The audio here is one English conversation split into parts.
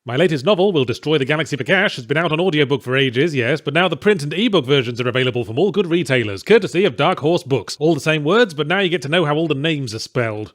My latest novel, Will Destroy the Galaxy for Cash, has been out on audiobook for ages, yes, but now the print and ebook versions are available from all good retailers, courtesy of Dark Horse Books. All the same words, but now you get to know how all the names are spelled.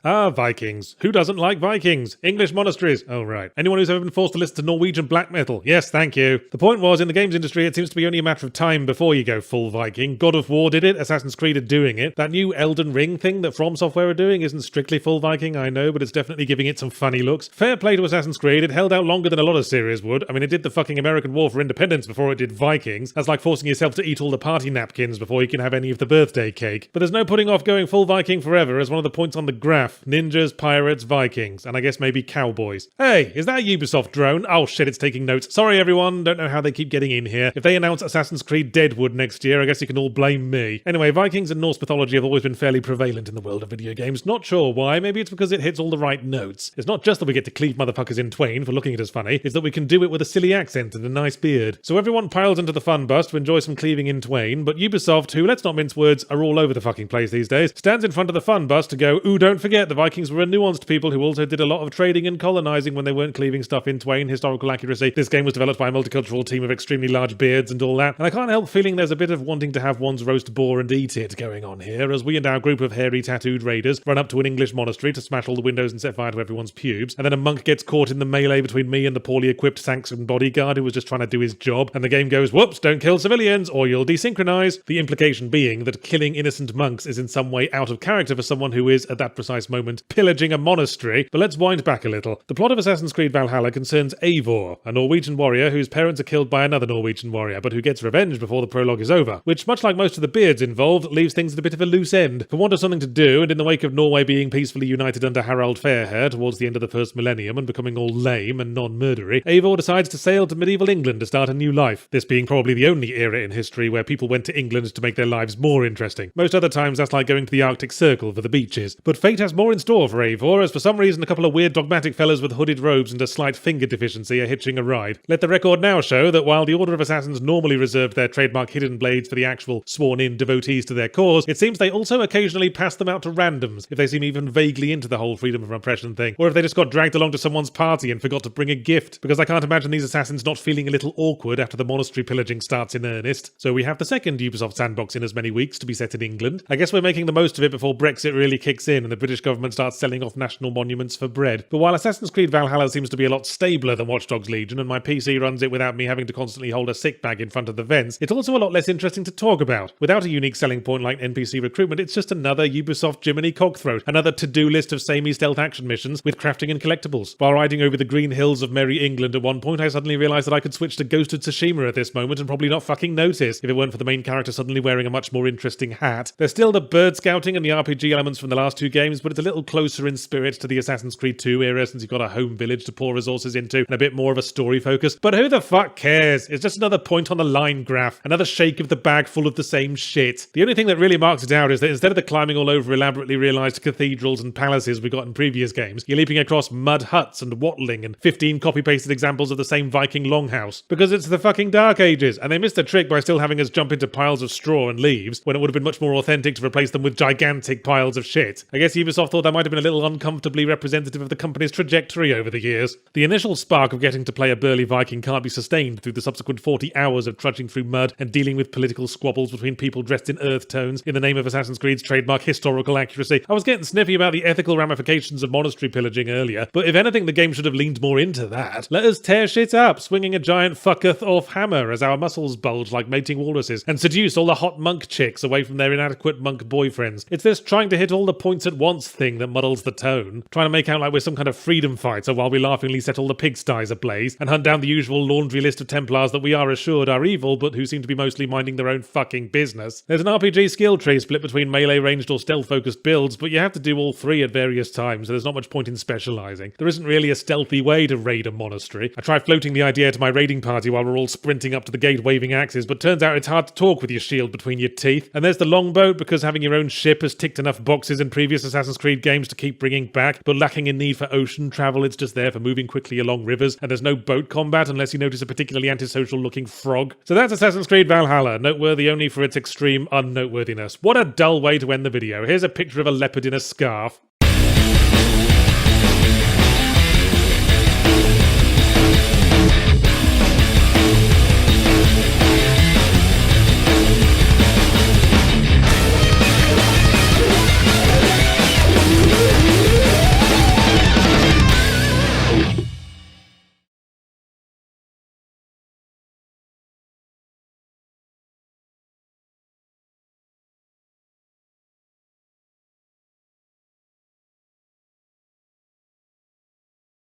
Ah, Vikings. Who doesn't like Vikings? English monasteries. Oh, right. Anyone who's ever been forced to listen to Norwegian black metal? Yes, thank you. The point was, in the games industry, it seems to be only a matter of time before you go full Viking. God of War did it, Assassin's Creed are doing it. That new Elden Ring thing that From Software are doing isn't strictly full Viking, I know, but it's definitely giving it some funny looks. Fair play to Assassin's Creed, it held out longer than a lot of series would. I mean, it did the fucking American War for Independence before it did Vikings. That's like forcing yourself to eat all the party napkins before you can have any of the birthday cake. But there's no putting off going full Viking forever, as one of the points on the graph. Ninjas, pirates, Vikings, and I guess maybe cowboys. Hey, is that a Ubisoft drone? Oh shit, it's taking notes. Sorry everyone, don't know how they keep getting in here. If they announce Assassin's Creed Deadwood next year, I guess you can all blame me. Anyway, Vikings and Norse mythology have always been fairly prevalent in the world of video games. Not sure why, maybe it's because it hits all the right notes. It's not just that we get to cleave motherfuckers in twain for looking at us funny, it's that we can do it with a silly accent and a nice beard. So everyone piles into the fun bus to enjoy some cleaving in twain, but Ubisoft, who, let's not mince words, are all over the fucking place these days, stands in front of the fun bus to go, ooh, don't forget the Vikings were a nuanced people who also did a lot of trading and colonizing when they weren't cleaving stuff in twain. Historical accuracy. This game was developed by a multicultural team of extremely large beards and all that, and I can't help feeling there's a bit of wanting to have one's roast boar and eat it going on here, as we and our group of hairy tattooed raiders run up to an English monastery to smash all the windows and set fire to everyone's pubes, and then a monk gets caught in the melee between me and the poorly equipped Saxon bodyguard who was just trying to do his job, and the game goes, whoops, don't kill civilians or you'll desynchronize. The implication being that killing innocent monks is in some way out of character for someone who is, at that precise moment, pillaging a monastery. But let's wind back a little. The plot of Assassin's Creed Valhalla concerns Eivor, a Norwegian warrior whose parents are killed by another Norwegian warrior, but who gets revenge before the prologue is over, which, much like most of the beards involved, leaves things at a bit of a loose end. For want of something to do, and in the wake of Norway being peacefully united under Harald Fairhair towards the end of the first millennium and becoming all lame and non-murdery, Eivor decides to sail to medieval England to start a new life, this being probably the only era in history where people went to England to make their lives more interesting. Most other times that's like going to the Arctic Circle for the beaches. But fate has more in store for Eivor, as for some reason a couple of weird dogmatic fellas with hooded robes and a slight finger deficiency are hitching a ride. Let the record now show that while the Order of Assassins normally reserved their trademark hidden blades for the actual sworn-in devotees to their cause, it seems they also occasionally pass them out to randoms if they seem even vaguely into the whole freedom of oppression thing, or if they just got dragged along to someone's party and forgot to bring a gift, because I can't imagine these assassins not feeling a little awkward after the monastery pillaging starts in earnest. So we have the second Ubisoft sandbox in as many weeks to be set in England. I guess we're making the most of it before Brexit really kicks in and the British government starts selling off national monuments for bread. But while Assassin's Creed Valhalla seems to be a lot stabler than Watch Dogs Legion, and my PC runs it without me having to constantly hold a sick bag in front of the vents, it's also a lot less interesting to talk about. Without a unique selling point like NPC recruitment, it's just another Ubisoft Jiminy Cogthroat, another to-do list of samey stealth action missions with crafting and collectibles. While riding over the green hills of merry England at one point, I suddenly realised that I could switch to Ghost of Tsushima at this moment and probably not fucking notice if it weren't for the main character suddenly wearing a much more interesting hat. There's still the bird scouting and the RPG elements from the last two games, but it's a little closer in spirit to the Assassin's Creed 2 era since you've got a home village to pour resources into and a bit more of a story focus. But who the fuck cares? It's just another point on the line graph, another shake of the bag full of the same shit. The only thing that really marks it out is that instead of the climbing all over elaborately realised cathedrals and palaces we got in previous games, you're leaping across mud huts and wattling and 15 copy-pasted examples of the same Viking longhouse. Because it's the fucking Dark Ages, and they missed the trick by still having us jump into piles of straw and leaves when it would have been much more authentic to replace them with gigantic piles of shit. I guess Ubisoft thought that might have been a little uncomfortably representative of the company's trajectory over the years. The initial spark of getting to play a burly Viking can't be sustained through the subsequent 40 hours of trudging through mud and dealing with political squabbles between people dressed in earth tones in the name of Assassin's Creed's trademark historical accuracy. I was getting sniffy about the ethical ramifications of monastery pillaging earlier, but if anything the game should have leaned more into that. Let us tear shit up, swinging a giant fucketh off hammer as our muscles bulge like mating walruses, and seduce all the hot monk chicks away from their inadequate monk boyfriends. It's this trying to hit all the points at once thing that muddles the tone, trying to make out like we're some kind of freedom fighter while we laughingly set all the pigsties ablaze and hunt down the usual laundry list of Templars that we are assured are evil but who seem to be mostly minding their own fucking business. There's an RPG skill tree split between melee ranged or stealth focused builds, but you have to do all three at various times, so there's not much point in specialising. There isn't really a stealthy way to raid a monastery. I tried floating the idea to my raiding party while we're all sprinting up to the gate waving axes, but turns out it's hard to talk with your shield between your teeth. And there's the longboat, because having your own ship has ticked enough boxes in previous Assassin's Creed games to keep bringing back, but lacking in need for ocean travel. It's just there for moving quickly along rivers, and there's no boat combat unless you notice a particularly antisocial looking frog. So that's Assassin's Creed Valhalla, noteworthy only for its extreme unnoteworthiness. What a dull way to end the video. Here's a picture of a leopard in a scarf.